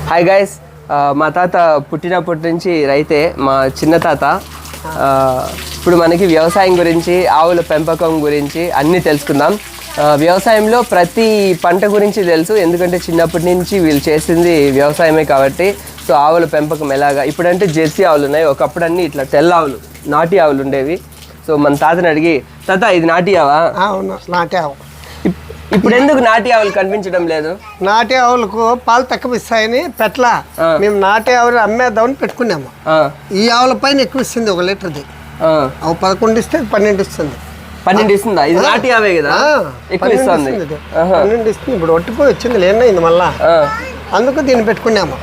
Hi guys, మా తాత పుట్టినప్పటి నుంచి రైతే, మా చిన్న తాత. ఇప్పుడు మనకి వ్యవసాయం గురించి, ఆవుల పెంపకం గురించి అన్నీ తెలుసుకుందాం. వ్యవసాయంలో ప్రతి పంట గురించి తెలుసు, ఎందుకంటే చిన్నప్పటి నుంచి వీళ్ళు చేసింది వ్యవసాయమే కాబట్టి. సో ఆవుల పెంపకం ఎలాగా, ఇప్పుడంటే జెర్సీ ఆవులు ఉన్నాయి, ఒకప్పుడు అన్నీ ఇట్లా తెల్ల ఆవులు, నాటి ఆవులు ఉండేవి. సో మన తాతని అడిగి, తాత ఇది నాటి ఆవా? అవును, నాటి ఆవు. ఇప్పుడు ఎందుకు నాటి ఆవులు కనిపించడం లేదు? నాటి ఆవులకు పాలు తక్కువ ఇస్తాయని పెట్ల మేము నాటి ఆవులు అమ్మేద్దామని పెట్టుకున్నాము. ఈ ఆవుల పైన ఎక్కువ ఇస్తుంది, 1 లీటర్ది. అవి 11 ఇస్తే 12 ఇస్తుంది. 12 ఇస్తుందా? ఇది నాటి ఆవే కదా, ఎక్కువ ఇస్తుంది. 12 ఇస్తుంది. ఇప్పుడు ఒట్టిపోయి వచ్చింది, లేనైంది మళ్ళా, అందుకు దీన్ని పెట్టుకున్నాము.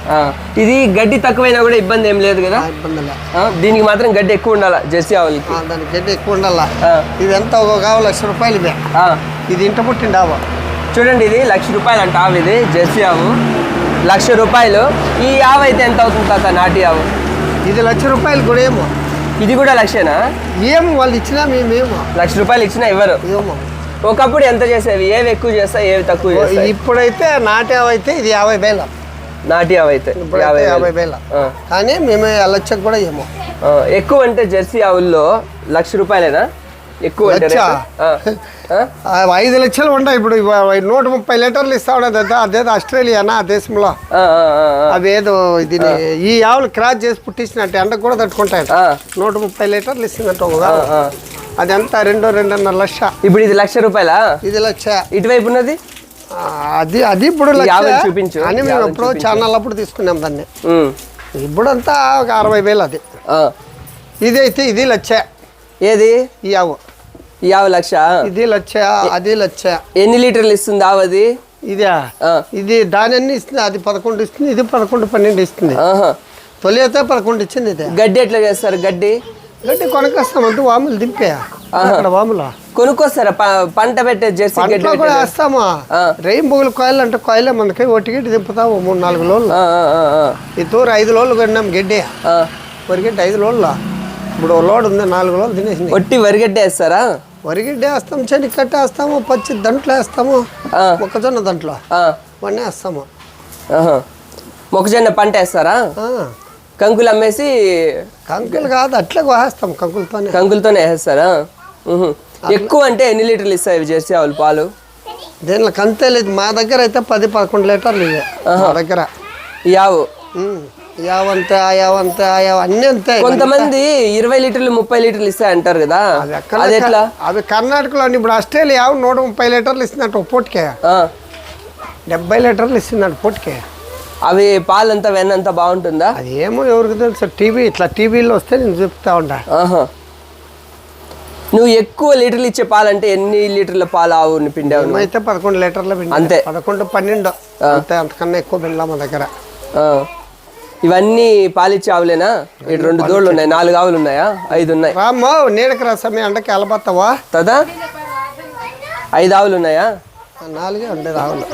ఇది గడ్డి తక్కువైనా కూడా ఇబ్బంది ఏం లేదు కదా? ఇబ్బంది లేదు. దీనికి మాత్రం గడ్డి ఎక్కువ ఉండాలా జెర్సీ ఆవులకి? దానికి గడ్డి ఎక్కువ ఉండాలా. ఇది ఎంత ఒక ఆవు ₹1,00,000 ఇవే. ఇది ఇంట పుట్టింది ఆవు. చూడండి, ఇది ₹1,00,000 అంట ఆవు. ఇది జెర్సీ ఆవు ₹1,00,000. ఈ ఆవు అయితే ఎంత అవుతుంది తాత, నాటి ఆవు? ఇది ₹1,00,000 కూడా ఏమో. ఇది కూడా 1,00,000? ఏమో వాళ్ళు ఇచ్చినా మేమేమో ₹1,00,000 ఇచ్చినా ఇవ్వరు. ఏమో ఒకప్పుడు ఎంత చేసేవి? ఏవి ఎక్కువ చేస్తాయి, ఏవి తక్కువ చేస్తాయి? ఇప్పుడైతే నాటి ఆవు అయితే ఇది 50,000. నాటి ఆవు అయితే 50,000. కానీ మేము వెళ్ళొచ్చాక కూడా ఏమో. ఎక్కువ అంటే జెర్సీ ఆవుల్లో ₹1,00,000 ఎక్కువ అంటే 5 లక్షలు ఉంటాయి. ఇప్పుడు 130 లీటర్లు ఇస్తా ఉండదు. అదేదో ఆస్ట్రేలియానా ఆ దేశంలో అవేదో ఇది ఈ ఆవులు క్రాస్ చేసి పుట్టించినట్టు ఎండకు కూడా తట్టుకుంటాయి. 130 లీటర్లు ఇస్తుందంట ఒక ఆవు. అది ఎంత 2-2.5 లక్ష. ఇప్పుడు ఇది ₹1,00,000. ఇది 1,00,000. ఇటువైపు ఉన్నది అది ఇప్పుడు చూపించు అని మేము ఎప్పుడో ఛానల్ అప్పుడు తీసుకున్నాం దాన్ని. ఇప్పుడంతా ఒక 60,000 అది. ఇది అయితే ఇది 1,00,000. ఏది ఈ ఆవు? ఈ ఆవు 1,00,000. ఇది 1,00,000, అది 1,00,000. ఎన్ని లీటర్లు ఇస్తుంది ఆవు అది? ఇదా? ఇది దాని అన్ని ఇస్తుంది. అది 11 ఇస్తుంది, ఇది 11-12 ఇస్తుంది. తొలి అయితే 11 ఇచ్చింది. ఇది గడ్డి ఎట్లా చేస్తారు? గడ్డి కొనుక్కొస్తాం అంటూ వాములు దింపే అక్కడ వాములు కొనుక్కొస్తారా? పంట పెట్టే జెర్సీ గడ్డి కూడా వేస్తాము. రెయిన్బోగులు కాయలు అంటే కాయలే మనకి ఒట్టిగడ్డి దింపుతాము 3-4 లోళ్ళు. ఈ తూరు 5 లోళ్ళు కొన్నాం గడ్డి, వరిగడ్డి 5 లోళ్ళ. ఇప్పుడు లోడ్ ఉంది, 4 లోళ్ళు తినేసింది. ఒట్టి వరిగడ్డి వేస్తారా? వరిగడ్డి వేస్తాం, చెనిక్కట్ట వేస్తాము, పచ్చి దంట్లో వేస్తాము, మొక్కజొన్న దంట్లో వన్నీ వేస్తాము. మొక్కజొన్న పంట వేస్తారా? కంకులు అమ్మేసి? కంకులు కాదు, అట్లే కోసేస్తాం. కంకులతోనే వేస్తారా? ఎక్కువ అంటే ఎన్ని లీటర్లు ఇస్తాయి జెర్సీ ఆవులు పాలు? దీనిలో కంతే లేదు. మా దగ్గర అయితే 10-11 లీటర్లు ఇవే మా దగ్గర. ఈ ఆవు యావంతే యావంతే అన్నీ అంతే. కొంతమంది 20 లీటర్లు 30 లీటర్లు ఇస్తాయి అంటారు కదా, అది ఎట్లా? అవి కర్ణాటకలో. ఇప్పుడు ఆస్ట్రేలియా ఆవు 130 లీటర్లు ఇస్తుందంట ఒక పూటకే. 70 లీటర్లు ఇస్తుందంట పూటకే. అవి పాలంతా వెన్నంతా బాగుంటుందా? అది ఏమో ఎవరికి తెలుసు. టీవీలో వస్తే నేను చెప్తా ఉంటా. నువ్వు ఎక్కువ లీటర్లు ఇచ్చే పాలంటే ఎన్ని లీటర్ల పాలు ఆవుని పిండావు? అయితే 11 లీటర్ల పిండి. అంతే, 11-12 అంతే. అంతకన్నా ఎక్కువ పిండా మా దగ్గర. ఇవన్నీ పాలిచ్చే ఆవులేనా? 2 దూడలు ఉన్నాయి, 4 ఆవులు ఉన్నాయా? 5 ఉన్నాయి. రామ్మో నీడకి రాసమే అంటకి వెళ్ళబోతావా కదా? 5 ఆవులు ఉన్నాయా? 4 ఉండేది ఆవులు.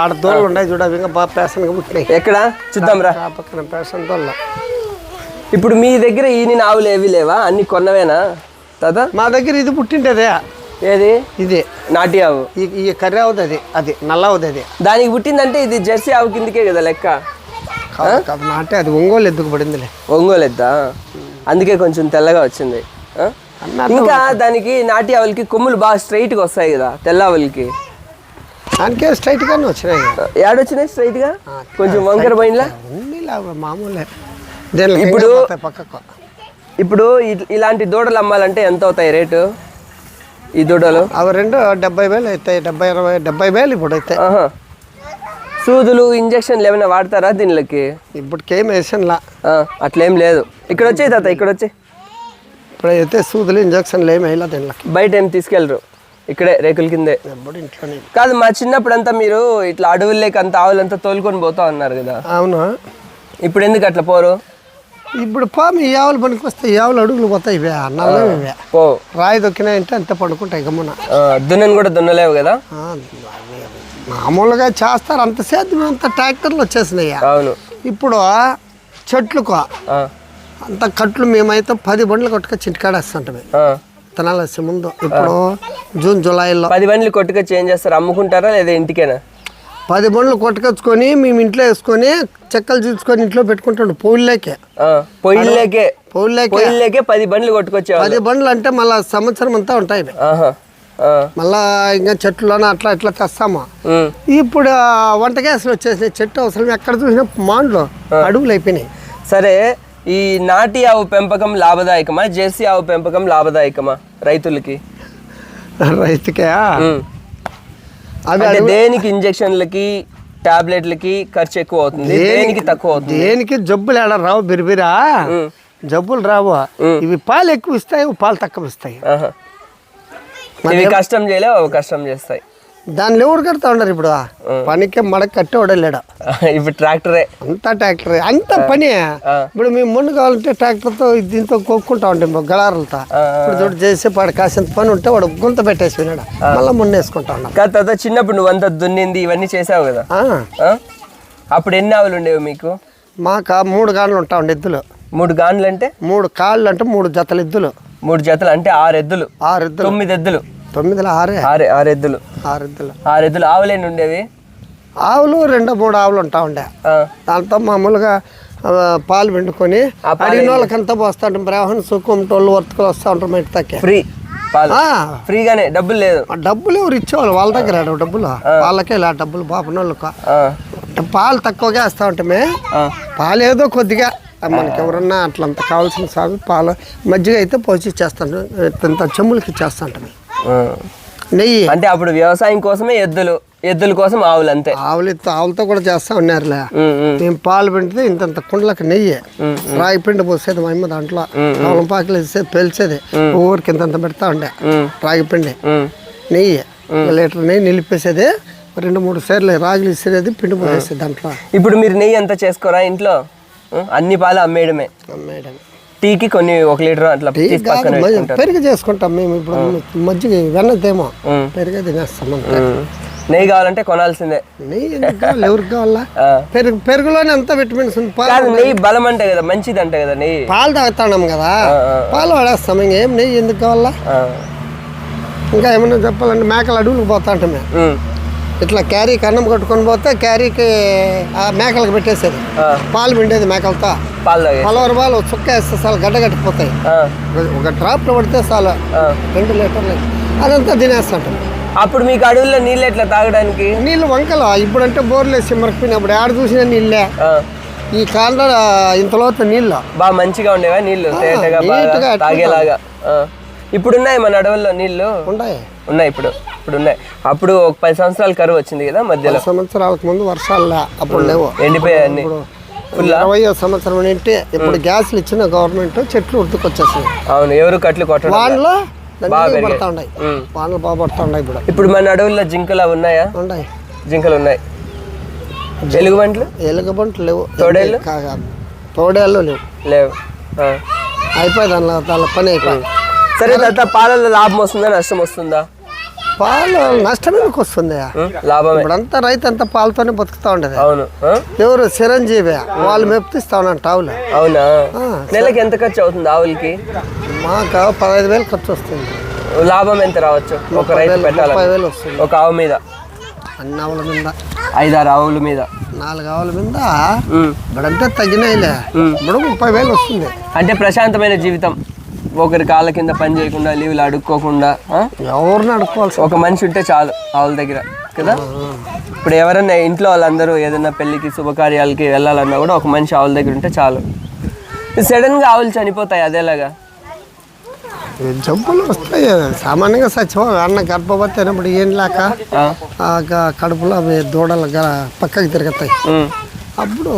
ఆడ దోళ్ళు ఉన్నాయి చూడ, ఇంకా బాగా పేషన్గా పుట్టినాయి. ఎక్కడ చూద్దాం రా. పక్కన పేషన్ దోళ్ళ. ఇప్పుడు మీ దగ్గర ఈయన ఆవులు ఏవి లేవా? అన్ని కొన్నవేనా తాత? మా దగ్గర ఇది పుట్టింటదే. ఏది? ఇది నాటి ఆవు. ఈ కర్రీ అవుతుంది, అది నల్ల అవుతుంది. దానికి పుట్టిందంటే ఇది జెర్సీ ఆవు కిందకే కదా లెక్క? నాటే అది ఒంగోలు ఎద్దుకు పడిందిలే. ఒంగోలు ఎద్దా? అందుకే కొంచెం తెల్లగా వచ్చింది. ఇంకా దానికి నాటి ఆవులకి కొమ్ములు బాగా స్ట్రైట్గా వస్తాయి కదా, తెల్ల ఆవులకి. దానికే స్ట్రైట్ గానే వచ్చినాయి. ఏడొచ్చినాయి స్ట్రైట్ గా? కొంచెం వంకర పోయినలా మామూలే. ఇప్పుడు ఇలాంటి దూడలు అమ్మాలంటే ఎంత అవుతాయి రేటు? ఈ దూడలు అవి 70,000 అవుతాయి. 70,000 ఇప్పుడు అయితే. సూదులు ఇంజక్షన్లు ఏమైనా వాడతారా దీనికి? ఇప్పటికేం వేసన్లా అట్లేం లేదు. ఇక్కడ వచ్చాయి తాత, ఇక్కడ వచ్చాయి. ఇప్పుడైతే సూదులు ఇంజక్షన్లు ఏమి వేయాలి దీనికి. బయట ఏం తీసుకెళ్ళరు, ఇక్కడే రేకుల కిందే. ఇంట్లోనే కాదు, మా చిన్నప్పుడు అంతా మీరు ఇట్లా అడవుల్లోకి అంత ఆవులంతా తోలుకొని పోతా ఉన్నారు కదా. అవును. ఇప్పుడు ఎందుకు అట్లా పోరు? ఇప్పుడు ఈ ఆవులు పనికి వస్తాయి. ఈ ఆవులు అడుగులు పోతాయి, ఇవే నల్లవి. ఇవే రాయి దొక్కినాయంటే అంతే పడుకుంటాయి గమ్మున. దున్నని కూడా దున్నలేవు కదా. మామూలుగా చేస్తారు, అంత సేద్యం అంత ట్రాక్టర్లు వచ్చేసినాయి. అవును. ఇప్పుడు చెట్లకు అంత కట్లు మేమైతే 10 బండ్లు కొట్టుక చిట్కాడేస్తుంటాం విత్తనాలు వేసే ముందు. ఇప్పుడు జూన్ జూలైలో 10 బండ్లు కొట్టుక చేంజ్ చేస్తారు, అమ్ముకుంటారా లేదా ఇంటికేనా? 10 బండ్లు కొట్టుకొచ్చుకొని మేము ఇంట్లో వేసుకొని చెక్కలు తీసుకొని ఇంట్లో పెట్టుకుంటాడు పొయ్యిలేకే పొయ్యిలేకే 10 బండ్లు కొట్టుకొచ్చావు. 10 బండ్లు అంటే మళ్ళీ సంవత్సరం అంతా ఉంటాయి. మళ్ళా ఇంకా చెట్లులోనే అట్లా ఇట్లా తెస్తాము. ఇప్పుడు వంట గ్యాస్లు వచ్చేసినాయి. చెట్టు అవసరం ఎక్కడ చూసినా మాండ్లు అడుగులు అయిపోయినాయి. సరే, ఈ నాటి ఆవు పెంపకం లాభదాయకమా, జెర్సీ ఆవు పెంపకం లాభదాయకమా రైతులకి? రైతుకే అంటే దేనికి ఇంజక్షన్లకి టాబ్లెట్లకి ఖర్చు ఎక్కువ అవుతుంది, దేనికి తక్కువ అవుతుంది? దేనికి జబ్బులు ఏడా రావు, బిరిబిరా జబ్బులు రావు. ఇవి పాలు ఎక్కువ ఇస్తాయి, పాలు తక్కువ ఇస్తాయి. ఇవి కష్టం చేయలేవు, అవి కష్టం చేస్తాయి. దాన్ని ఎవరు కడతా ఉన్నారు ఇప్పుడు? పనికి మడక కట్టే వడలేడా. ఇప్పుడు ట్రాక్టరే, అంతా ట్రాక్టరే, అంత పని. ఇప్పుడు మేము ముందు కావాలంటే ట్రాక్టర్తో దీంతో కొక్కుంటా ఉంటాం గలారులతో. ఇప్పుడు చోటు చేసి వాడు కాసేంత పని ఉంటే వాడు గుంత పెట్టేసి విన్నాడు, మళ్ళీ మొన్న వేసుకుంటా ఉన్నాం. తర్వాత చిన్నప్పుడు నువ్వు అంతా దున్నింది ఇవన్నీ చేసావు కదా, అప్పుడు ఎన్ని ఆవులు ఉండేవి మీకు? మాకు 3 గాన్లు ఉంటా ఉండే ఎద్దులు. 3 గాన్లు అంటే 3 కాళ్ళు అంటే 3 జతలు ఎద్దులు. 3 జతలు అంటే 6 ఎద్దులు. 9 ఎద్దులు. 9 6 ఎద్దులు. 6 ఎద్దులు. 6 ఎద్దులు. ఆవులేని ఉండేవి? ఆవులు 2-3 ఆవులు ఉంటా ఉండే. దాంతో మామూలుగా పాలు పిండుకొని అడిగిన వాళ్ళకంతా పోస్తా ఉంటాం. బ్రాహ్మణ సుఖం టోళ్ళు వర్తకులు వస్తూ ఉంటారు. ఇంటి తక్కే ఫ్రీ పాలు, ఫ్రీగానే, డబ్బులు లేదు. డబ్బులు ఎవరు ఇచ్చేవాళ్ళు, వాళ్ళ దగ్గర డబ్బులు వాళ్ళకే ఇలా డబ్బులు పాపనోళ్ళకు. పాలు తక్కువగా వేస్తూ ఉంటామే. పాలు ఏదో కొద్దిగా మనకి ఎవరన్నా అట్లంత కావాల్సిన సాగు పాలు మజ్జిగ అయితే పోసి ఇచ్చేస్తాను. ఇంత చెమ్ములకి ఇచ్చేస్తా ఉంటాం. నెయ్యి అంటే అప్పుడు వ్యవసాయం కోసమే ఎద్దుల కోసం ఆవులు, అంతే. ఆవులతో కూడా చేస్తా ఉన్నారులే. మేము పాలు పిండితే ఇంత కుండలకు నెయ్యి, రాగి పిండి పోసేది మా అమ్మ. దాంట్లో పాకలు వేసేది, పెలిసేది. ఊరికి ఇంత పెడతా ఉండే రాగి పిండి, నెయ్యి, లీటర్ నెయ్యి నిలిపేసేది. 2-3 సార్లు రాగులు ఇసేది, పిండి పోసేది దాంట్లో. ఇప్పుడు మీరు నెయ్యి అంతా చేసుకోరా ఇంట్లో? అన్ని పాలు అమ్మేయడమే. టీకి కొన్ని 1 లీటర్ అట్లా పెరుగు చేసుకుంటాం మేము. ఇప్పుడు మజ్జిగ వెన్నదేమో పెరుగు తినేస్తాం. నెయ్యి కావాలంటే కొనాల్సిందే. నెయ్యి ఎవరికి కావాలా? పెరుగులోనే అంత విటమిన్స్ ఉంది. నెయ్యి బలం అంటే కదా, మంచిది అంటే కదా నెయ్యి. పాలు తాగుతాం కదా, పాలు వాడేస్తాం. ఇంకేం నెయ్యి ఎందుకు కావాలా? ఇంకా ఏమన్నా చెప్పాలంటే మేకలు అడవులకు పోతా ఉంటాం మేము. ఇట్లా క్యారీకి అన్నం కట్టుకొని పోతే క్యారీకి ఆ మేకలకు పెట్టేసేది. పాలు పిండేది మేకలతో. పలవరు పాలు చుక్క వేస్తే చాలు గడ్డ కట్టిపోతాయి. 1 డ్రాప్లో పడితే చాలు 2 లీటర్లు అదంతా తినేస్తుంటాం. అప్పుడు మీకు అడవుల్లో నీళ్ళు ఎట్లా తాగడానికి? నీళ్ళు వంకలు. ఇప్పుడంటే బోర్లు వేసి మరకపోయినప్పుడు ఆడ చూసిన నీళ్ళే. ఈ కాలంలో ఇంతలోత నీళ్ళు బాగా మంచిగా ఉండేవా నీళ్ళు, తాగేలాగా? ఇప్పుడు ఉన్నాయి మన అడవుల్లో నీళ్ళు? ఉన్నాయి ఇప్పుడు ఉన్నాయి. అప్పుడు ఒక 10 సంవత్సరాల కరువు వచ్చింది కదా మధ్యలో. సంవత్సరాలకు ముందు వర్షాలు అప్పుడు లేవు, ఎండిపోయాయి అన్ని. 20వ సంవత్సరం ఏంటి ఇప్పుడు గ్యాస్లు ఇచ్చిన గవర్నమెంట్ చెట్లు ఉర్తుకొచ్చేసింది. అవును, ఎవరు కట్లు కొట్టడం వానలో పడతా ఉన్నాయి. వానలు బాగా పడతా ఉన్నాయి. ఇప్పుడు మన అడవుల్లో జింకలు ఉన్నాయా? ఉన్నాయి, జింకలు ఉన్నాయి. ఎలుగుబంట్లు లేవు. తోడేళ్ళు లేవు. అయిపోయి దాని పని అయిపోయింది. సరే, తర్వాత పాలలో లాభం వస్తుందా నష్టం వస్తుందా? పాలు నష్టం ఎందుకు వస్తుంది? లాభం. ఇప్పుడంతా రైతు అంతా పాలతోనే బతుకుతా ఉండేది. అవును. ఎవరు చిరంజీవి వాళ్ళు మెప్పిస్తా ఉన్నాను ఆవులు. అవునా? నెలకి ఎంత ఖర్చు అవుతుంది ఆవులకి? మాకు 15,000 ఖర్చు వస్తుంది. లాభం ఎంత రావచ్చు ఒక రైతు పెట్టాలి? 30,000 వస్తుంది ఒక ఆవు మీద. అన్ని ఆవుల మీద 5-6 ఆవుల మీద, 4 ఆవుల మీద ఇప్పుడంటే తగ్గినాయిలే. ఇప్పుడు 30,000 వస్తుంది. అంటే ప్రశాంతమైన జీవితం, ఒకరి కాళ్ళ కింద పని చేయకుండా, లీవ్లు అడుక్కోకుండా. ఎవరిని అడుక్కోవాల్సి ఒక మనిషి ఉంటే చాలు ఆవుల దగ్గర కదా. ఇప్పుడు ఎవరైనా ఇంట్లో వాళ్ళందరూ ఏదైనా పెళ్ళికి శుభకార్యాలకి వెళ్ళాలన్నా కూడా ఒక మనిషి ఆవుల దగ్గర ఉంటే చాలు. సడన్గా ఆవులు చనిపోతాయి, అదేలాగా జబ్బులు వస్తాయి సామాన్యంగా. సచివం అన్న గర్భవతి అయినప్పుడు ఏం లేక కడుపులో అవి దూడలు పక్కకి తిరుగుతాయి. అప్పుడు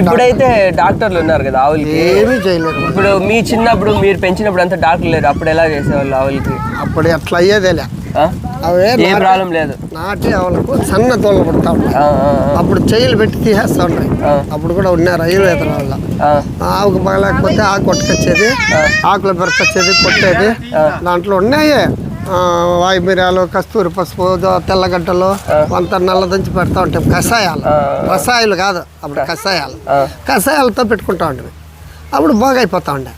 ఇప్పుడైతే డాక్టర్లు ఉన్నారు కదా ఆవులకి, ఏమీ చేయలేరు. ఇప్పుడు మీ చిన్నప్పుడు మీరు పెంచినప్పుడు అంతా డాక్టర్లు లేరు, అప్పుడు ఎలా చేసేవాళ్ళు ఆవులకి? అప్పుడు అట్లా అయ్యేదేలే, ఏ ప్రాబ్లం లేదు. నాటి ఆవులకు సన్న తోళ్ళు పడతా ఉంటాయి. అప్పుడు చెయ్యిలు పెట్టి తీసేస్తా ఉంటాయి. అప్పుడు కూడా ఉన్నారు ఆయుర్వేద వల్ల. ఆవుకు బాగలేకపోతే ఆకు కొట్టుకొచ్చేది, ఆకులు పెరకొచ్చేది, కొట్టేది. దాంట్లో ఉన్నాయి వాయు మిరియాలు, కస్తూరి పసుపు, తెల్లగడ్డలు కొంత నల్ల దంచి పెడతా ఉంటాం. కషాయాలు, రసాయలు కాదు అప్పుడు కషాయాలతో పెట్టుకుంటా ఉంటాం. అప్పుడు బాగా అయిపోతా ఉండే.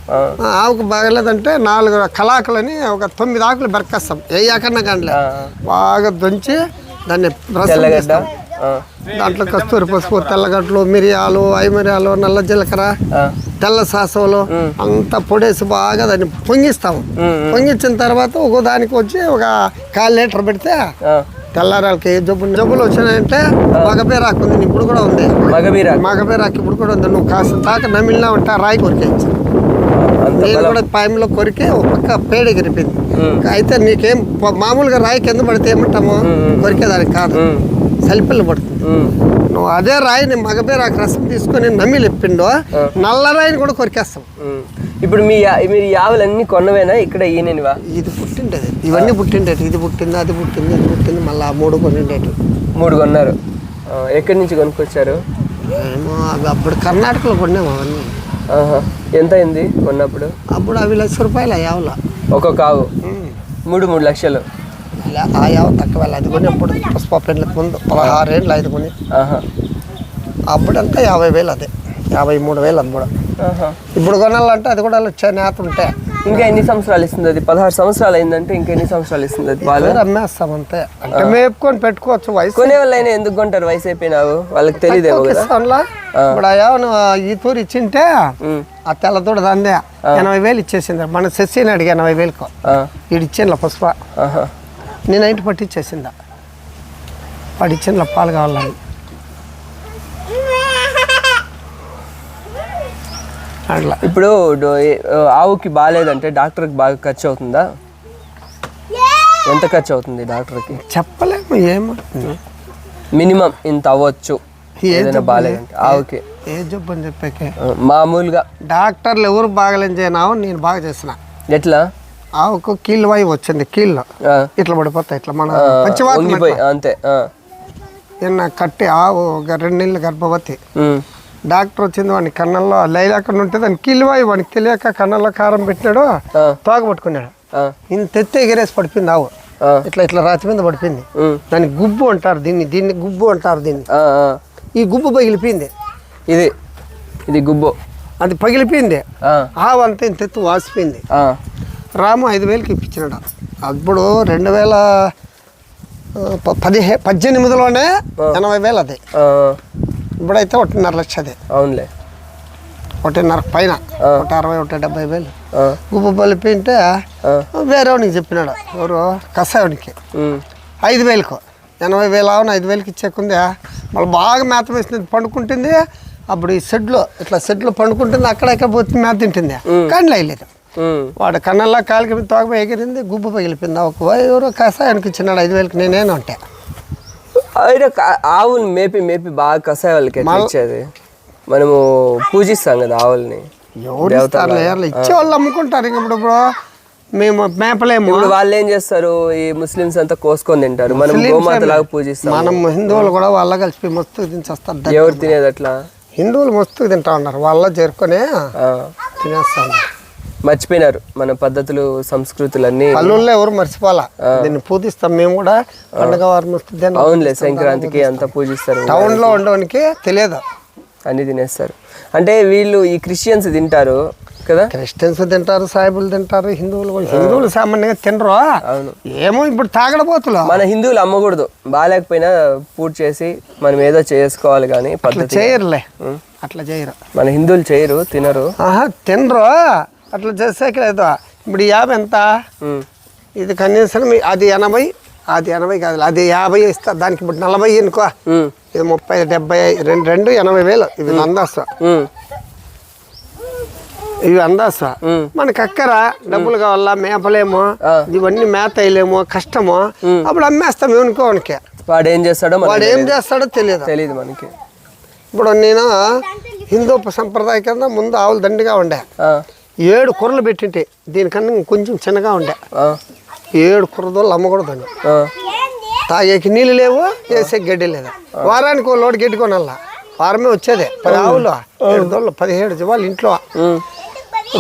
ఆవుకు బాగలేదంటే 4 కలాకులని ఒక 9 ఆకులు బెరకేస్తాం. ఏ ఆకన్నా కానీ బాగా దంచి దాన్ని రసం తెల్లగడ్డ తీస్తాం. దాంట్లో కస్తూరి పసుపు, తెల్లగడ్డలు, మిరియాలు, మిరియాలు, నల్ల జీలకర్ర, తెల్ల సాసవులు అంతా పొడేసి బాగా దాన్ని పొంగిస్తాము. పొంగించిన తర్వాత ఒక దానికి వచ్చి ఒక 1/4 లీటర్ పెడితే తెల్లారాలకి జబ్బులు వచ్చినాయంటే మగబీరాకు ఉంది, ఇప్పుడు కూడా ఉంది. మగబీరాకు ఇప్పుడు కూడా ఉంది. నువ్వు కాస్త తాక నమిలినా ఉంటే రాయి కొరికేయచ్చు. నేను కూడా పాయంలో కొరికి ఒక పక్క పేడ ఎగిరిపోయింది. అయితే నీకేం మామూలుగా రాయి కింద పడితే ఏమంటాము, కొరికేదానికి కాదు, సలిపిల్లు పడుతుంది. నువ్వు అదే రాయిని మగబీరాకు రసం తీసుకొని నమ్మిలి ఎప్పిండో నల్ల రాయిని కూడా కొరికేస్తాం. ఇప్పుడు మీరు యావులన్నీ కొన్నవేనా ఇక్కడ ఈయనవా? ఇది పుట్టిండేది, ఇవన్నీ పుట్టిండేటి. ఇది పుట్టింది, అది పుట్టింది, ఇది పుట్టింది, మళ్ళీ 3 కొనిండేటి. 3 కొన్నారు. ఎక్కడి నుంచి కొనుక్కొచ్చారు? ఏమో అవి అప్పుడు కర్ణాటకలో కొన్నాము అవన్నీ. ఎంత అయింది కొన్నప్పుడు? అప్పుడు అవి ₹1,00,000 యావుల ఒక్కొక్క ఆవు. 3 లక్షలు. ఆ యావ తక్కువ అది కొని అప్పుడు పుష్ప పెళ్ళకి ముందు 16 ఏళ్ళు అది కొని. అప్పుడంతా 50,000, అదే 53,000 అది కూడా. ఇప్పుడు కొనాలంటే అది కూడా వచ్చే నేత ఉంటే ఇంకా ఎన్ని సంవత్సరాలు ఇస్తుంది అది? 16 సంవత్సరాలు అయిందంటే ఇంకా ఎన్ని సంవత్సరాలు ఇస్తుంది అది? పాలు అమ్మేస్తాం అంతే. అంటే మేపుకొని పెట్టుకోవచ్చు. వయసు కొనే వాళ్ళైనా ఎందుకు కొంటారు? వయసు అయిపోయినావు వాళ్ళకి తెలియదేమో కదా. ఇప్పుడు ఆ యావను ఈ తూరు ఇచ్చింటే ఆ తెల్లతోడు దందే 80,000 ఇచ్చేసింది. మన శశిని అడిగి 80,000కు వీడు ఇచ్చిండ్ల పుష్ప. నేను ఇంటి పట్టి ఇచ్చేసిందా, వాడు ఇచ్చిండ్ల పాలు కావాలని. అట్లా ఇప్పుడు ఆవుకి బాగాలేదంటే డాక్టర్కి బాగా ఖర్చు అవుతుందా? ఎంత ఖర్చు అవుతుంది డాక్టర్కి? చెప్పలేము, ఏమవుతుంది. మినిమం ఇంత అవ్వచ్చు ఏదైనా బాగాలేదంటే ఆవుకి. ఏ జబ్బు అని చెప్పాకే మామూలుగా డాక్టర్లు ఎవరు బాగాలేని చేయనావు, నేను బాగా చేసిన. ఎట్లా? ఆవుకు కీళ్ళు వాయి వచ్చింది, కీళ్ళు ఇట్లా పడిపోతాయి, ఇట్లా మన అంతే. నిన్న కట్టి ఆవు 2 నెలలు గర్భవతి. డాక్టర్ వచ్చింది, వాడిని కన్నంలో లైలాకుండా ఉంటే దాన్ని కీళ్ళువాయి, వాడికి తెలియక కన్నంలో కారం పెట్టినాడు, తోక పట్టుకున్నాడు. ఇంత ఎత్తే ఎగిరేసి పడిపోయింది ఆవు. ఇట్లా రాతి మీద పడిపోయింది. దాన్ని గుబ్బు అంటారు, దీన్ని గుబ్బు అంటారు. దీన్ని ఈ గుబ్బు పగిలిపోయింది. ఇది గుబ్బు, అది పగిలిపోయింది. ఆవు అంతా ఇంత ఎత్తు వాసిపోయింది. రాము 5,000కి ఇప్పించినాడు. అప్పుడు 2018లోనే 80,000 అది. ఇప్పుడైతే 1.5 లక్ష. అదే అవునులే, 1.5 పైన 160,000 170,000 గుబ్బు పలిపింటే వేరేవాడికి చెప్పినాడు. ఎవరు కసాయుడికి 5,000కు 80,000 ఆవును 5,000కి ఇచ్చేకుంది. మళ్ళీ బాగా మేత వేసింది, పండుకుంటుంది. అప్పుడు ఈ షెడ్లో పండుకుంటుంది, అక్కడ పోతుంది, మేత తింటుంది. కానీ లేదు, వాడు కన్నల్లా కాలికి తోక ఎగిరింది, గుబ్బు పగిలిపోయింది. ఎవరు కషాయానికి ఇచ్చినాడు 5,000కి. నేనేను అంటే ఆవులు మేపి బాగా కషాయ వాళ్ళకి ఇచ్చేది. మనము పూజిస్తాం కదా ఆవుల్ని. ఎవరు ఇచ్చేవాళ్ళు అమ్ముకుంటారు. ఇంక ఇప్పుడు మేము మేపలేము. వాళ్ళు ఏం చేస్తారు, ఈ ముస్లిమ్స్ అంతా కోసుకొని తింటారు, మనం గోమాత లాగా పూజిస్తాం. మనం హిందువులు కూడా వాళ్ళ కలిసి మస్తు తినేస్తారు. ఎవరు తినేది అట్లా? హిందువులు మస్తు తింటా ఉన్నారు, వాళ్ళ చేరుకొని తినేస్తా ఉన్నారు. మర్చిపోయినారు మన పద్ధతులు, సంస్కృతులన్నీ. పల్లెల్లో ఎవరు మర్చిపోవాలా, దీన్ని పూజిస్తాం మేము కూడా. పండుగ వారం వస్తుంది. అవునులే, సంక్రాంతికి అంతా పూజిస్తారు. టౌన్ లో ఉండడానికి తెలియదు, అన్ని తినేస్తారు. అంటే వీళ్ళు ఈ క్రిస్టియన్స్ తింటారు కదా? క్రిస్టియన్స్ తింటారు, సాయిబులు తింటారు, హిందువులు కూడా. హిందువులు సామాన్యంగా తినరు. ఏమో ఇప్పుడు తాగడపోతులు. మన హిందువులు అమ్మకూడదు, బాగాలేకపోయినా పూజ చేసి మనం ఏదో చేసుకోవాలి, కానీ పద్ధతి చేయరులే. అట్లా చేయరు మన హిందువులు, చేయరు, తినరు. తినరు. అట్లా చేసాక లేదు. ఇప్పుడు 50 ఎంత, ఇది కనీసం అది 80, అది 80 కాదు, అది 50 ఇస్తా. దానికి ఇప్పుడు 40 అనుకో, ఇది 30, 70, 2 80,000. ఇవి అందాస్తా, ఇవి అందాస్తా. మనకి అక్కర డబ్బులు కావాలా, మేపలేము, ఇవన్నీ మేత వేయలేము, కష్టము. అప్పుడు అమ్మేస్తాం ఎవనుకోవనికి. వాడు ఏం చేస్తాడో తెలియదు మనకి. ఇప్పుడు నేను హిందూ సంప్రదాయ కింద ముందు ఆవులు దండిగా ఉండే, 7 కుర్రలు పెట్టింటే, దీనికన్నా కొంచెం చిన్నగా ఉండే. 7 కుర్రదోళ్ళు అమ్మకూడదండి. తాగేకి నీళ్ళు లేవు, వేసే గడ్డి లేదు. వారానికి 1 లోటు గడ్డి కొనాల. వారమే వచ్చేదే 10 ఆవులు, 7 దోళ్ళు, 17 జీవాలు ఇంట్లో.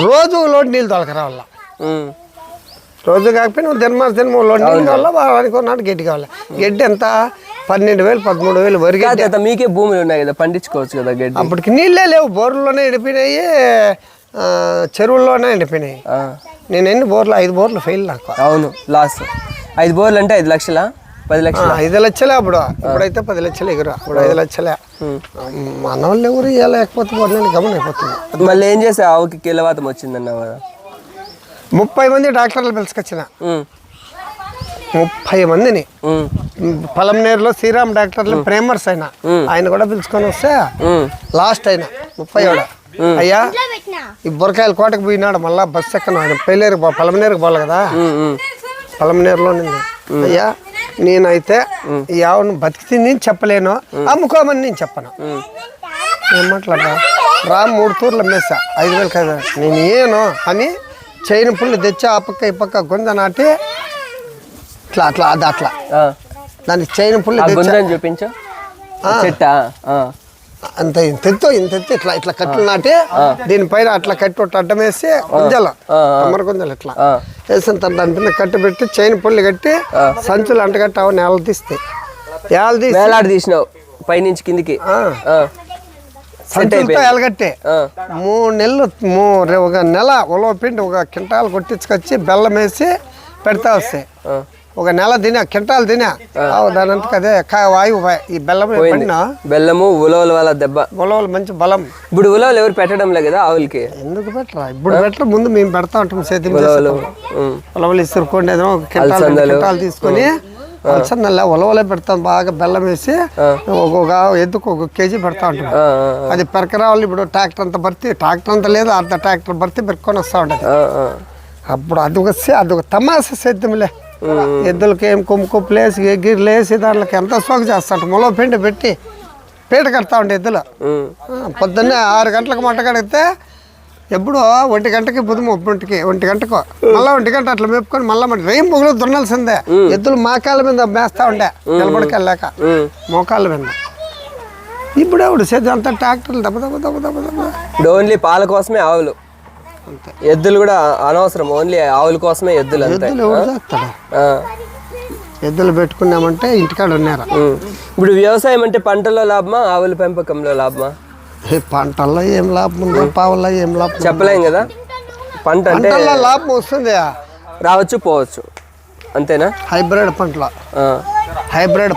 రోజు 1 లోటు నీళ్ళు తొలకరావాల. రోజు కాకపోయినా దినమాసం 1 లోటు నీళ్ళు కావాలా, వారానికి 1 నాడు గడ్డి కావాలి. గడ్డి ఎంత 12,000 13,000 వరకు. మీకే భూములు ఉన్నాయి కదా, పండించుకోవచ్చు కదా గడ్డి. అప్పటికి నీళ్ళే లేవు, బోర్లలోనే ఎండిపోయినాయి, చెరువుల్లోనే ఎండిపోయినాయి. నేను ఎన్ని బోర్లు, 5 బోర్లు ఫెయిల్ నాకు. అవును, లాస్ 5 బోర్లు అంటే 5 లక్షలా? 10 లక్షలు 5 లక్షలే అప్పుడు. ఇప్పుడైతే 10 లక్షలు ఎగురు. అప్పుడు 5 లక్షలే. మన వాళ్ళు ఎవరు ఇవ్వలేకపోతే నేను గమనైపోతుంది. మళ్ళీ ఏం చేసా ఆవుకి కీలవాతం వచ్చిందన్నావు కదా? 30 మంది డాక్టర్లు పిలుచుకొచ్చిన. 30 మందిని పలంనేరులో శ్రీరామ్ డాక్టర్లు ప్రేమర్స్ అయినా ఆయన కూడా పిలుచుకొని వస్తే లాస్ట్ అయినా 30 అయ్యా ఈ బొరకాయల కోటకు పోయినాడు. మళ్ళా బస్సు ఎక్కను ఆయన పలమనేరుకు పోవాలి కదా. పలమనేరులో నింది. అయ్యా నేనైతే ఈ ఆవును బతికింది చెప్పలేను, అమ్ముకోమని నేను చెప్పను. ఏం మాట్లాడరా రా 3 తూర్లు అమ్మేసా 5,000 కదా నేను ఏను అని చైన్ పుల్లు తెచ్చి ఆ పక్క ఈ పక్క గుంజ నాటి అట్లా అట్లా అది అట్లా దాన్ని చైన్ పుల్లు చూపించు చెట్టా అంత ఇంత ఇట్లా ఇట్లా కట్లు నాటి దీనిపైన అట్లా కట్టి అడ్డం వేసి గుంజలు అమ్మర గుంజలు ఇట్లా వేసిన తర్వాత దాని కింద కట్టి పెట్టి చైన్ పుల్లు కట్టి సంచులు అంటగట్టి అవి నేల తీస్తే తీసినావు పైనుంచి కిందికి సంచులతో ఎలగట్టే 3 నెలలు ఒక నెల ఉలవ పిండి ఒక కింటాలు కొట్టించుకొచ్చి బెల్లం వేసి పెడతా వస్తాయి. ఒక నెల తినా కింటాలు తినా దానంతకు అదే వాయువు ఈ బెల్లం పడినా బెల్లము ఉలవల వల్ల దెబ్బ ఉలవలు మంచి బలం. ఇప్పుడు ఉలవలు ఎవరు పెట్టడం లేదు కదా ఆవులకి? ఎందుకు పెట్టరా ఇప్పుడు పెట్టరు, ముందు మేము పెడతా ఉంటాం. చేతి ఉలవలు ఇసురుకోండి ఏదో ఒక కింటాలు తీసుకొని అలసన్నల్ల ఉలవలే పెడతాం. బాగా బెల్లం వేసి ఒక్కొక్క ఎద్దుకు 1 కేజీ పెడతా ఉంటాం. అది పెరకరావాలి. ఇప్పుడు ట్రాక్టర్ అంతా భర్తీ, ట్రాక్టర్ అంతా లేదు, అర్ధ ట్రాక్టర్ భర్తీ పెరుక్కొని వస్తూ ఉంటుంది. అప్పుడు అదొక తమాషా సేద్యంలే. ఎద్దులకి ఏం కొమ్ముకు ప్లేస్ ఎగిరి లేసి దాంట్లోకి ఎంత సోకు చేస్తాడు. మొల పిండి పెట్టి పీట కడతా ఉండే ఎద్దులు. పొద్దున్నే 6 గంటలకు మంట కడిగితే ఎప్పుడో 1 గంటకి పొద్దుమ 1 గంటకు మళ్ళీ 1 గంట అట్లా మేపుకొని మళ్ళీ రేం పొగలు దున్నాల్సిందే. ఎద్దులు మోకాళ్ళ మీద మేస్తా ఉండే నిలబడికెళ్ళాక మోకాళ్ళ మీద. ఇప్పుడు ఎవడు సేద్యం అంతా ట్రాక్టర్లు దెబ్బ దెబ్బ దెబ్బ దెబ్బ దెబ్బ. ఇప్పుడు ఓన్లీ పాల కోసమే ఆవులు, ఎద్దులు కూడా అనవసరం. ఓన్లీ ఆవుల కోసమే ఎద్దులు. ఎద్దులు పెట్టుకున్నామంటే ఇంటికాడ ఉన్నారా. ఇప్పుడు వ్యవసాయం అంటే పంటల్లో లాభమా ఆవుల పెంపకంలో లాభమా? పంటల్లో ఏం లాభం ఉందో పావుల్లో ఏం లాభం చెప్పలేం కదా. పంటల్లో లాభం వస్తుంది, రావచ్చు పోవచ్చు అంతేనా? హైబ్రిడ్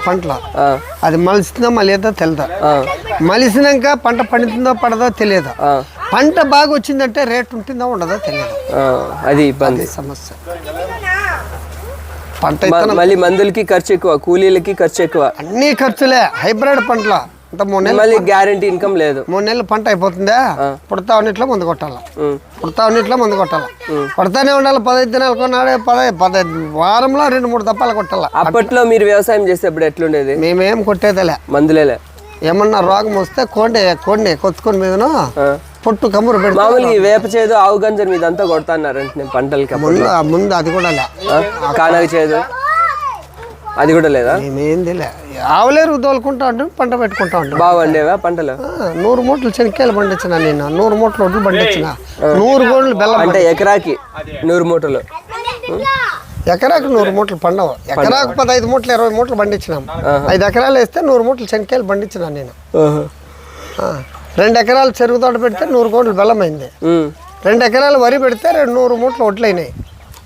పంటలు అది మలిసిందో మళ్ళీదో తెలియదు. మలిసినాక పంట పండుతుందో పడదో తెలియదు. పంట బాగా వచ్చిందంటే రేట్ ఉంటుందో ఉండదో తెలియదు. అది ఇబ్బంది సమస్య. పంట మళ్ళీ మందులకి ఖర్చు ఎక్కువ, కూలీలకి ఖర్చు ఎక్కువ, అన్ని ఖర్చులే. హైబ్రిడ్ పంటలు అంత 3 నెలలు మళ్ళీ గ్యారంటీ ఇన్కమ్ లేదు. 3 నెలలు పంట అయిపోతుందా పుడతా ఉన్నట్లో మందు కొట్టాలా, కొడతానే ఉండాలి. 15 దినాలు కొన్నాడే 15 వారంలో 2-3 దప్పాలు కొట్టాలా. అప్పట్లో మీరు వ్యవసాయం చేసేప్పుడు ఎట్లుండేది? మేమేం కొట్టేదిలే, మందులేలే. ఏమన్నా రోగం వస్తే కోండి కొత్తుకొని మీదను పొట్టు కమ్మురు పెడతా. మామూలుగా వేప చేదు ఆవు గంజర్ మీద అంతా కొడతాన్నారంటే పంటలకి ముందు అది కూడా లే. కానగ చేదు అది కూడా లేదా? మేమేంది లే, ఆవులేరు తోలుకుంటా ఉంటాం, పంట పెట్టుకుంటా ఉంటాం. బాగుండేవా పంటలు? 100 మూటలు శనక్కాయలు పండించిన నేను, 100 మూటలు వడ్లు పండించిన, 100 గోళ్ళు బెల్లం. అంటే ఎకరాకి 100 మూటలు? ఎకరాకు 100 మూటలు పండవు. ఎకరాకు 15 మూటలు 20 మూటలు పండించినాం. 5 ఎకరాలు వేస్తే 100 మూటలు శనక్కాయలు పండించిన నేను. 2 ఎకరాలు చెరుకు తోట పెడితే 100 గోళ్ళు బెల్లం అయింది. 2 ఎకరాలు వరి పెడితే 100 మూటలు వడ్లు అయినాయి.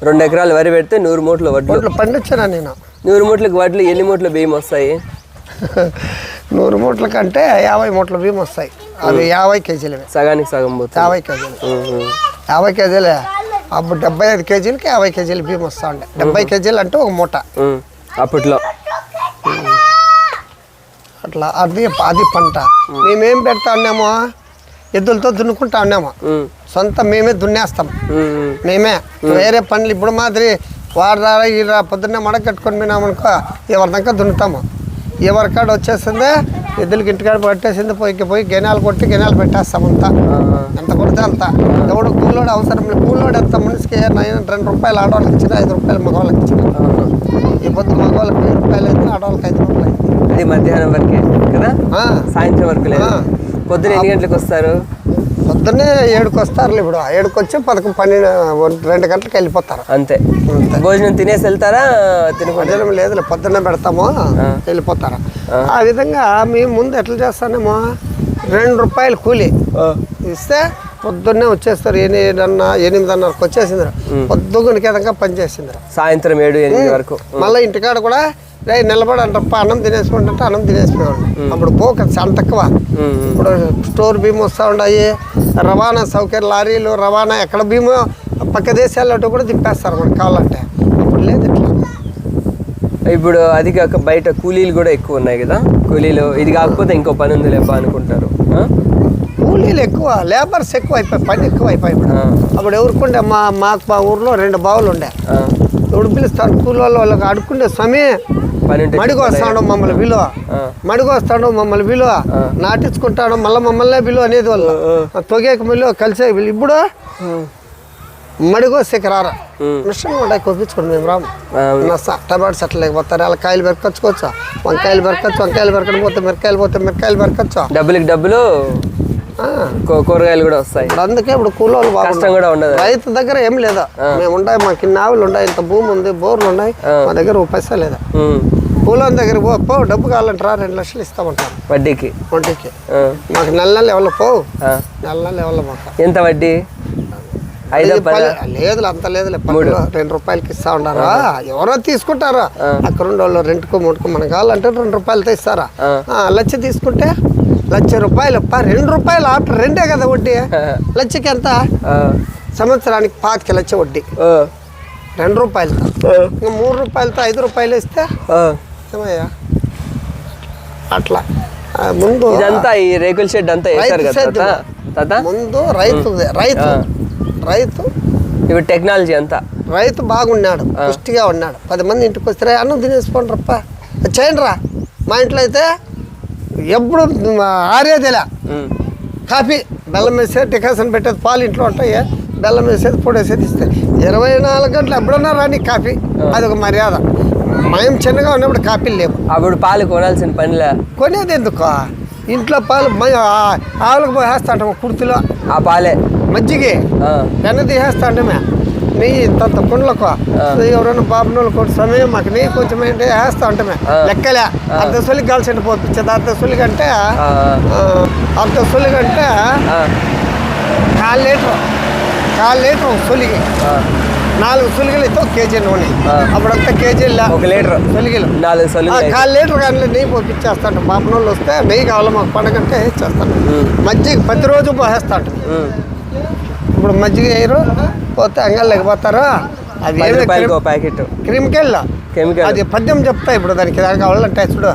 2 ఎకరాలు వరి పెడితే 100 మూటలు వడ్లు పండించిన నేను. 100 మూటలకు వడ్లు ఎన్ని మూటలు బియ్యం వస్తాయి? 100 మూటల కంటే 50 మూటల బియ్యం వస్తాయి. అవి 50 కేజీలు, సగానికి సగం పోతుంది. 50 కేజీలు 50 కేజీలే. అప్పుడు 75 కేజీలకి 50 కేజీలు బియ్యం వస్తూ ఉండే. 70 కేజీలు అంటే 1 మూట అప్పట్లో. అట్లా అది పంట. మేమేం పెడతా ఉన్నామో ఎద్దులతో దున్నుకుంటా ఉన్నాము. సొంత మేమే దున్నేస్తాం. మేమే వేరే పనులు ఇప్పుడు మాదిరి వాడరా ఈరా పొద్దున్నే మడక కట్టుకొని పోయినామనుకో ఎవరిదాకా దున్నుతాము. ఎవరికాడ వచ్చేసిందే ఎద్దులకి ఇంటికాడ పట్టేసింది, పోయి గెనాలు కొట్టి గెనాలు పెట్టేస్తాం. అంతా ఎంత కొడితే అంత. ఎవడు కూలోడు అవసరం లేదు. కూలోడు ఎంత మనిషికి 2 రూపాయలు ఆడవాళ్ళకి ఇచ్చిన, 5 రూపాయలు మగవాళ్ళకి ఇచ్చిన. ఈ పొద్దు మగవాళ్ళకి 1000 రూపాయలు అయితే ఆడవాళ్ళకి 5 రూపాయలు అయింది. అది మధ్యాహ్నం వరకే కదా, సాయంత్రం వరకు లేదు. పొద్దున ఎన్ని గంటలకు వస్తారు? పొద్దున్నే 7కి వస్తారు. ఇప్పుడు 7కి వచ్చి 2 గంటలకు వెళ్ళిపోతారు. అంతే. భోజనం తినేసి వెళ్తారా? భోజనం లేదు, పొద్దున్నే పెడతాము, వెళ్ళిపోతారు. ఆ విధంగా మేము ముందు ఎట్లా చేస్తానేమో 2 రూపాయలు కూలి ఇస్తే పొద్దున్నే వచ్చేస్తారు. 8:30కి వచ్చేసిండ్రు. పొద్దుగునికి విధంగా పని చేసిండ్రు. సాయంత్రం 7-8 వరకు. మళ్ళీ ఇంటికాడ కూడా రే నిలబడంటప్ప అన్నం తినేసుకుంటే అన్నం తినేసుకునేవాడు. అప్పుడు పోక చాలా తక్కువ. ఇప్పుడు స్టోర్ భీము వస్తూ ఉన్నాయి, రవాణా సౌకర్యం, లారీలు రవాణా, ఎక్కడ భీము పక్క దేశాల్లో కూడా తిప్పేస్తారు మనకు కావాలంటే. అప్పుడు లేదు ఇట్లా. ఇప్పుడు అది కాక బయట కూలీలు కూడా ఎక్కువ ఉన్నాయి కదా, కూలీలు ఇది కాకపోతే ఇంకో పని ఉంది లేపా అనుకుంటారు. కూలీలు ఎక్కువ, లేబర్స్ ఎక్కువ అయిపోయి, పని ఎక్కువ అయిపోయి. అప్పుడు ఎవరుకుండే మాకు మా ఊర్లో 2 బావులు ఉండే. ఇప్పుడు పిలుస్తాడు కూలి వాళ్ళకి అడుక్కుండే, స్వామి మడికి వస్తాడు మమ్మల్ని విలువ, మడికి వస్తాడు మమ్మల్ని విలువ, నాటించుకుంటాడు మళ్ళీ మమ్మల్నే విలువ అనేది వాళ్ళు. తొగేక విలువ కలిసే విలువ. ఇప్పుడు మడిగోసేకి రారా, మిషన్ ఉంటాయి కొప్పించుకోండి. మేము రాము టమాటోస్ అట్లా లేకపోతారు, అలా కాయలు పెరకొచ్చుకోవచ్చు, వంకాయలు పెరకొచ్చు, వంకాయలు పెరకడం పోతే మిరకాయలు పెరకొచ్చు. డబ్బులు కూరగాయలు కూడా వస్తాయి. అందుకే ఇప్పుడు కూలోళ్ళు కష్టం కూడా ఉండదు. రైతు దగ్గర ఏం లేదా, మేము ఉన్నాయి, మాకు ఇన్ని ఆవులు ఉన్నాయి, ఇంత భూమి ఉంది, బోర్లు ఉన్నాయి, మా దగ్గర 1 పైసా లేదా. కూలోని దగ్గర పో, డబ్బు కావాలంటే రా, 2 లక్షలు ఇస్తామంటారు వడ్డీకి. మాకు నెల ఎవరు పోవు, నెల ఎవరు మాకు ఎంత వడ్డీ? 5 లేదులే, అంత లేదులే, 2 రూపాయలకి ఇస్తా ఉన్నారా, ఎవరో తీసుకుంటారా. అక్కడ ఉండేవాళ్ళు 2కో 3కో మనకు కావాలంటే 2 రూపాయలతో ఇస్తారా. 1 లక్ష తీసుకుంటే 1 లక్ష రూపాయలు 2 రూపాయలు ఆఫ్టర్ 2 కదా వడ్డీ. లక్షకి ఎంత? సంవత్సరానికి 25 లక్ష వడ్డీ 2 రూపాయలతో. 3 రూపాయలతో 5 రూపాయలు ఇస్తే ఏమయ్యా అట్లా. ముందు ఇదంతా ఈ రేకుల షెడ్ అంతా వేశారు కదా ముందు రైతు ఇప్పుడు టెక్నాలజీ అంతా. రైతు బాగున్నాడు, పుష్టిగా ఉన్నాడు. 10 మంది ఇంటికి వస్తే అన్నం తినేసుకోండి రప్ప చేయండి రా. మా ఇంట్లో అయితే ఎప్పుడు ఆరేదిలా కాఫీ బెల్లం వేసేది, డికాషన్ పెట్టేది, పాలు ఇంట్లో ఉంటాయి, బెల్లం వేసేది, పొడి వేసేది ఇస్తే 24 గంటలు ఎప్పుడన్నా రాని కాఫీ. అదొక మర్యాద. మేము చిన్నగా ఉన్నప్పుడు కాఫీలు లేవు. అప్పుడు పాలు కొనాల్సిన పనిలే. కొనేది ఎందుకు, ఇంట్లో పాలు ఆవులకు పోయి వేస్తా ఉంటాము కుర్తిలో. ఆ పాలే మజ్జిగే వెన్న తీసేస్తా ఉంటామే. నెయ్యి ఇంత కుండలకు ఎవరైనా బాబునోళ్ళు కొట్టు సమయం మాకు నెయ్యి కొంచెం ఏంటి వేస్తా ఉంటామే. లెక్కలే అర్ధ సొలికి కాల్చండి పోపించేది. అర్ధ సొలిగంటే 1/4 లీటర్ ఒక సొలిగి, 4 సొలిగలు అయితే 1 కేజీ నూనె. అప్పుడంతా కేజీలు 1 లీటర్ సొలిగలు 4 లీటర్ కానీ నెయ్యి పోపించేస్తాంట. బాబునోళ్ళు వస్తే నెయ్యి కావాలి మాకు పండగంటే వేసేస్తాను. మజ్జిగ ప్రతిరోజు పోసేస్తాంట. ఇప్పుడు మజ్జిగ వేయరు, పోతే అంగళ్ళు లేకపోతారు. అది ప్యాకెట్ కెమికల్, అది పద్యం చెప్తా. ఇప్పుడు దానికి కావాలంటే చూడు,